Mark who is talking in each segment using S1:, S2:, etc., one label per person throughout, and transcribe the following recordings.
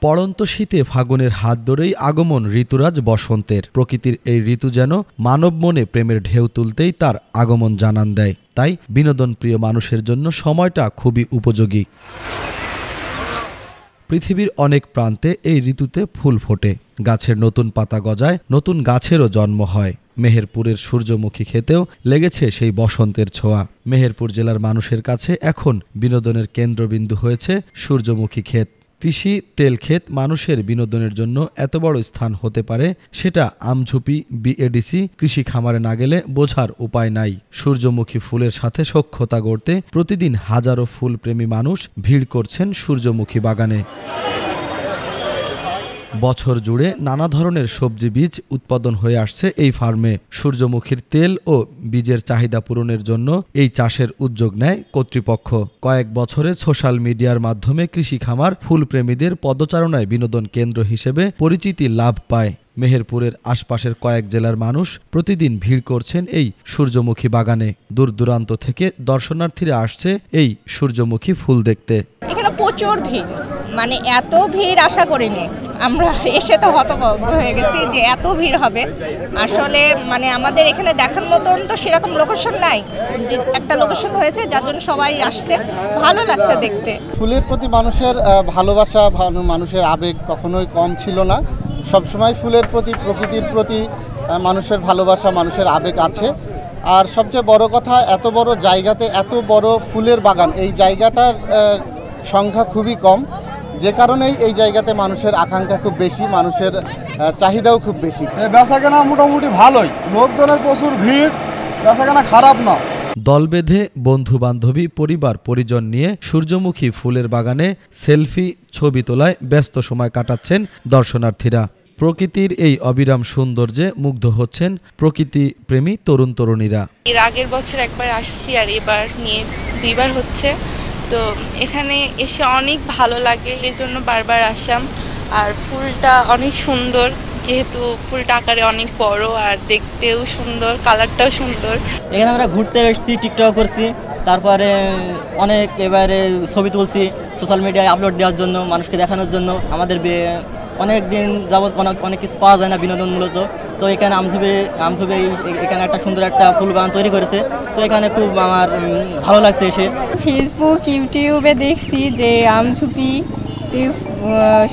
S1: পড়ন্ত শীতে ফাগুনের হাত ধরেই আগমন ঋতুরাজ বসন্তের। প্রকৃতির এই ঋতু যেন মানব মনে প্রেমের ঢেউ তুলতেই তার আগমন জানান দেয়। তাই বিনোদনপ্রিয় মানুষের জন্য সময়টা খুবই উপযোগী। পৃথিবীর অনেক প্রান্তে এই ঋতুতে ফুল ফোটে, গাছের নতুন পাতা গজায়, নতুন গাছেরও জন্ম হয়। মেহেরপুরের সূর্যমুখী ক্ষেতেও লেগেছে সেই বসন্তের ছোঁয়া। মেহেরপুর জেলার মানুষের কাছে এখন বিনোদনের কেন্দ্রবিন্দু হয়েছে সূর্যমুখী ক্ষেত। কৃষি তেল ক্ষেত মানুষের বিনোদনের জন্য এত বড় স্থান হতে পারে সেটা আমঝুপি বিএডিসি কৃষি খামারে না গেলে বোঝার উপায় নাই। সূর্যমুখী ফুলের সাথে সখ্যতা গড়তে প্রতিদিন হাজারো ফুলপ্রেমী মানুষ ভিড় করছেন সূর্যমুখী বাগানে। বছর জুড়ে নানা ধরনের সবজি বীজ উৎপাদন হয়ে আসছে এই ফার্মে। সূর্যমুখীর তেল ও বীজের চাহিদা পূরণের জন্য এই চাষের উদ্যোগ নেয় কর্তৃপক্ষ। কয়েক বছরে সোশ্যাল মিডিয়ার মাধ্যমে কৃষি খামার ফুলপ্রেমীদের পদচারণায় বিনোদন কেন্দ্র হিসেবে পরিচিতি লাভ পায়। মেহেরপুরের আশপাশের কয়েক জেলার মানুষ প্রতিদিন ভিড় করছেন এই সূর্যমুখী বাগানে। দূর দূরান্ত থেকে দর্শনার্থীরা আসছে এই সূর্যমুখী ফুল দেখতে।
S2: এখানে প্রচুর ভিড়, মানে এত ভিড় আশা করিনি। আমরা এসে তো হতভম্ব হয়ে গেছি যে এত ভিড় হবে। আসলে মানে আমাদের এখানে দেখার মতন তো সেরকম লোকেশন নাই, যে একটা লোকেশন হয়েছে যার জন্য সবাই আসছে, ভালো লাগছে দেখতে।
S3: ফুলের প্রতি মানুষের ভালোবাসা, মানুষের আবেগ কখনোই কম ছিল না। সবসময় ফুলের প্রতি, প্রকৃতির প্রতি মানুষের ভালোবাসা, মানুষের আবেগ আছে। আর সবচেয়ে বড় কথা, এত বড় জায়গাতে এত বড় ফুলের বাগান, এই জায়গাটার সংখ্যা খুবই কম, যে কারণেই এই জায়গাতে মানুষের আকাঙ্ক্ষা খুব বেশি, মানুষের চাহিদাও খুব বেশি।
S4: বেচাকেনা মোটামুটি ভালোই, লোকজনের প্রচুর ভিড়, বেচাকেনা খারাপ না।
S1: দল বেঁধে বন্ধু বান্ধবী পরিবার পরিজন নিয়ে সূর্যমুখী ফুলের বাগানে সেলফি ছবি তোলায় ব্যস্ত সময় কাটাচ্ছেন দর্শনার্থীরা। প্রকৃতির এই অবিরাম সৌন্দর্যে মুগ্ধ হচ্ছেন প্রকৃতি প্রেমী তরুণ তরুণীরা।
S5: এর আগের বছর একবার আসছি আর এবার নিয়ে দুইবার হচ্ছে, তো এখানে এসে অনেক ভালো লাগে, এই জন্য বারবার আসলাম। আর ফুলটা অনেক সুন্দর, যেহেতু ফুলটা আকারে অনেক বড় আর দেখতেও সুন্দর, কালারটাও সুন্দর।
S6: এখানে আমরা ঘুরতে এসেছি, টিকটক করছি, তারপরে অনেক এবারে ছবি তুলছি সোশ্যাল মিডিয়ায় আপলোড দেওয়ার জন্য, মানুষকে দেখানোর জন্য। আমাদের অনেক দিন যাবৎ অনেক কিছু পাওয়া যায় না বিনোদনমূলত, তো এখানে আমঝুবে এখানে একটা সুন্দর একটা ফুল বাগান তৈরি করেছে, তো এখানে খুব আমার ভালো লাগছে এসে।
S7: ফেসবুক ইউটিউবে দেখছি যে আমঝুপি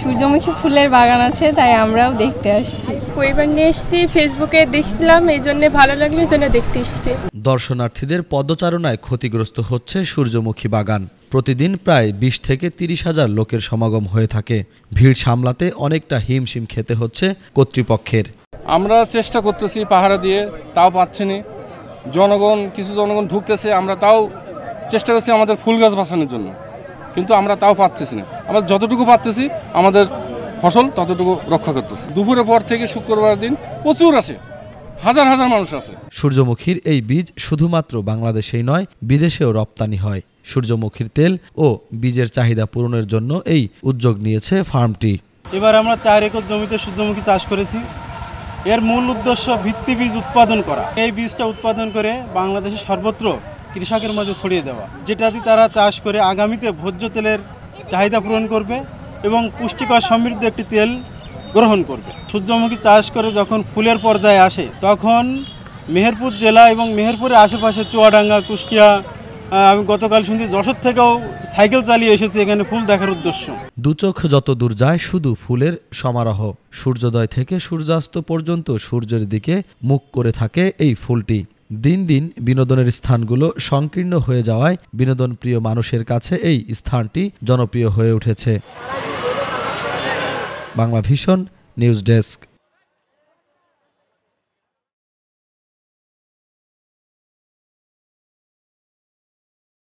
S7: সূর্যমুখী ফুলের বাগান আছে, তাই আমরাও দেখতে আসছি।
S8: পরিবার নিয়ে এসেছি, ফেসবুকে দেখছিলাম, এই জন্য ভালো লাগলো, এই জন্য দেখতে এসেছি।
S1: দর্শনার্থীদের পদচারণায় ক্ষতিগ্রস্ত হচ্ছে সূর্যমুখী বাগান। প্রতিদিন প্রায় 20 থেকে 30 হাজার লোকের সমাগম হয়ে থাকে। ভিড় সামলাতে অনেকটা হিমশিম খেতে হচ্ছে কর্তৃপক্ষের।
S4: আমরা চেষ্টা করতেছি পাহারা দিয়ে, তাও পাচ্ছি না। কিছু জনগণ ঢুকতেছে, আমরা তাও চেষ্টা করছি আমাদের ফুল গাছ বাঁচানোর জন্য, কিন্তু আমরা তাও পাচ্ছি না। আমরা যতটুকু পাচ্ছি আমাদের ফসল ততটুকু রক্ষা করতেছি। দুপুরের পর থেকে শুক্রবার দিন প্রচুর আসে, হাজার হাজার মানুষ আছে।
S1: সূর্যমুখীর এই বীজ শুধুমাত্র বাংলাদেশেই নয়, বিদেশেও রপ্তানি হয়। সূর্যমুখীর তেল ও বীজের চাহিদা পূরণের জন্য এই উদ্যোগ নিয়েছে ফার্মটি।
S9: এবার আমরা 4 একর জমিতে সূর্যমুখী চাষ করেছি। এর মূল উদ্দেশ্য ভিত্তি বীজ উৎপাদন করা। এই বীজটা উৎপাদন করে বাংলাদেশের সর্বত্র কৃষকের মাঝে ছড়িয়ে দেওয়া, যেটাতে তারা চাষ করে আগামীতে ভোজ্য তেলের চাহিদা পূরণ করবে এবং পুষ্টিকর সমৃদ্ধ একটি তেল গ্রহণ করবে। সূর্যমুখী চাষ করে যখন ফুলের পর্যায়ে আসে, তখন মেহেরপুর জেলা এবং মেহেরপুরের আশেপাশে চুয়াডাঙ্গা, কুষ্টিয়া, আমি গতকাল শুনছি যশোর থেকেও সাইকেল চালিয়ে এসেছি এখানে ফুল দেখার উদ্দেশ্য।
S1: দুচোখ যত দূর যায় শুধু ফুলের সমারোহ। সূর্যোদয় থেকে সূর্যাস্ত পর্যন্ত সূর্যের দিকে মুখ করে থাকে এই ফুলটি। দিন দিন বিনোদনের স্থানগুলো সংকীর্ণ হয়ে যাওয়ায় বিনোদন প্রিয় মানুষের কাছে এই স্থানটি জনপ্রিয় হয়ে উঠেছে। Bangla vision news desk.